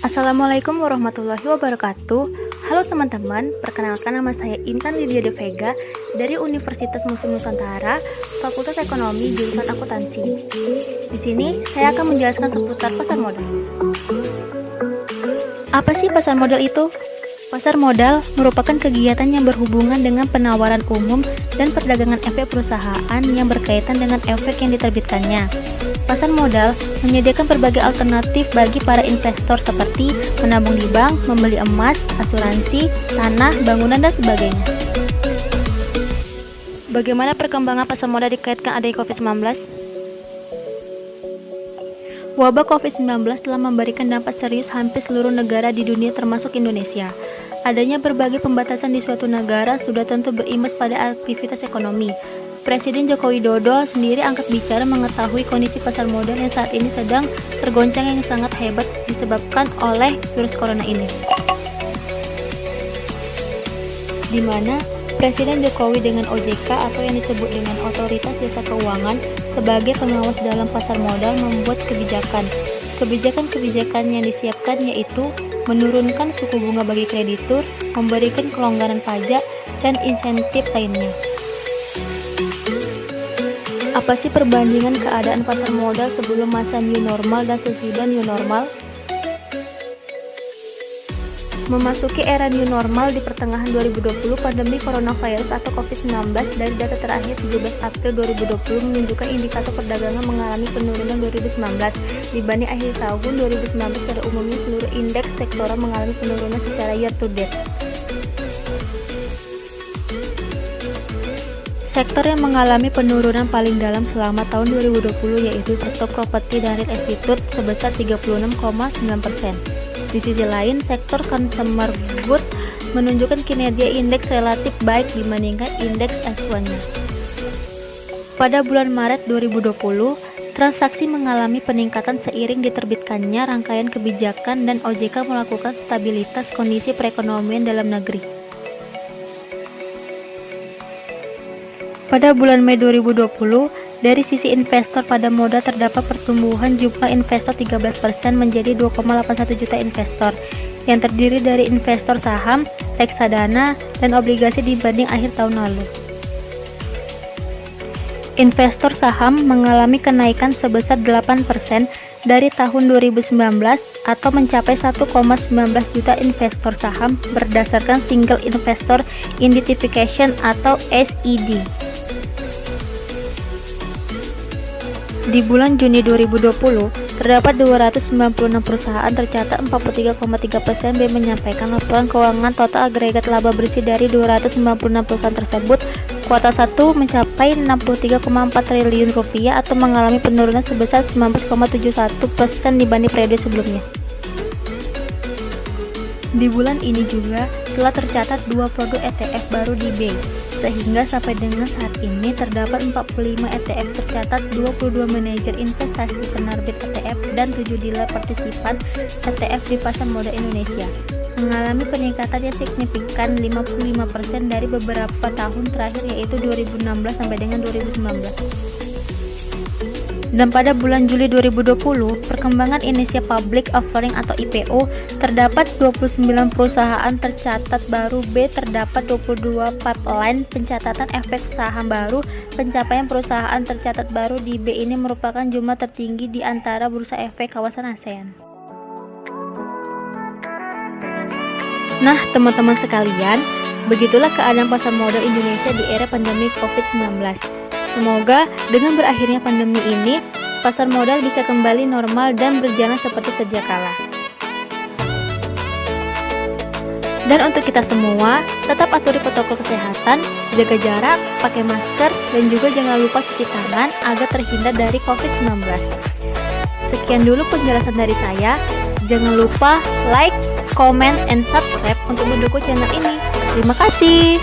Assalamualaikum warahmatullahi wabarakatuh. Halo teman-teman, perkenalkan nama saya Intan Lydia De Vega dari Universitas Muslim Nusantara, Fakultas Ekonomi, jurusan Akuntansi. Di sini saya akan menjelaskan seputar pasar modal. Apa sih pasar modal itu? Pasar modal merupakan kegiatan yang berhubungan dengan penawaran umum dan perdagangan efek perusahaan yang berkaitan dengan efek yang diterbitkannya. Pasar modal menyediakan berbagai alternatif bagi para investor seperti menabung di bank, membeli emas, asuransi, tanah, bangunan, dan sebagainya. Bagaimana perkembangan pasar modal dikaitkan adanya COVID-19? Wabah COVID-19 telah memberikan dampak serius hampir seluruh negara di dunia termasuk Indonesia. Adanya berbagai pembatasan di suatu negara sudah tentu berimbas pada aktivitas ekonomi. Presiden Joko Widodo sendiri angkat bicara mengetahui kondisi pasar modal yang saat ini sedang tergoncang yang sangat hebat disebabkan oleh virus corona ini. Di mana Presiden Jokowi dengan OJK atau yang disebut dengan Otoritas Jasa Keuangan sebagai pengawas dalam pasar modal membuat kebijakan. Kebijakan-kebijakan yang disiapkan yaitu menurunkan suku bunga bagi kreditur, memberikan kelonggaran pajak, dan insentif lainnya. Apa sih perbandingan keadaan pasar modal sebelum masa new normal dan sesudah new normal? Memasuki era new normal di pertengahan 2020, pandemi coronavirus atau COVID-19 dari data terakhir 17 April 2020 menunjukkan indikator perdagangan mengalami penurunan 2019 dibanding akhir tahun 2019. Pada umumnya seluruh indeks sektoral mengalami penurunan secara year to date. Sektor yang mengalami penurunan paling dalam selama tahun 2020 yaitu sektor properti dan real estate sebesar 36,9%. Di sisi lain, sektor consumer good menunjukkan kinerja indeks relatif baik dibandingkan indeks acuannya. Pada bulan Maret 2020, transaksi mengalami peningkatan seiring diterbitkannya rangkaian kebijakan dan OJK melakukan stabilitas kondisi perekonomian dalam negeri. Pada bulan Mei 2020, dari sisi investor pada modal terdapat pertumbuhan jumlah investor 13% menjadi 2,81 juta investor, yang terdiri dari investor saham, reksadana, dan obligasi dibanding akhir tahun lalu. Investor saham mengalami kenaikan sebesar 8% dari tahun 2019 atau mencapai 1,19 juta investor saham berdasarkan Single Investor Identification atau SID. Di bulan Juni 2020, terdapat 296 perusahaan tercatat 43,3% B menyampaikan laporan keuangan total agregat laba bersih dari 296 perusahaan tersebut. Kuartal 1 mencapai 63,4 triliun rupiah atau mengalami penurunan sebesar 19,71% dibanding periode sebelumnya. Di bulan ini juga telah tercatat 2 produk ETF baru di BI, sehingga sampai dengan saat ini terdapat 45 ETF tercatat, 22 manajer investasi penerbit ETF, dan 7 dealer partisipan ETF di pasar modal Indonesia, mengalami peningkatan yang signifikan 55% dari beberapa tahun terakhir yaitu 2016 sampai dengan 2019. Dan pada bulan Juli 2020, perkembangan Indonesia Public Offering atau IPO, terdapat 29 perusahaan tercatat baru B, terdapat 22 pipeline pencatatan efek saham baru. Pencapaian perusahaan tercatat baru di B ini merupakan jumlah tertinggi di antara bursa efek kawasan ASEAN. Nah, teman-teman sekalian, begitulah keadaan pasar modal Indonesia di era pandemi COVID-19. Semoga dengan berakhirnya pandemi ini, pasar modal bisa kembali normal dan berjalan seperti sedia kala. Dan untuk kita semua, tetap aturi protokol kesehatan, jaga jarak, pakai masker, dan juga jangan lupa cuci tangan agar terhindar dari COVID-19. Sekian dulu penjelasan dari saya. Jangan lupa like, comment, and subscribe untuk mendukung channel ini. Terima kasih.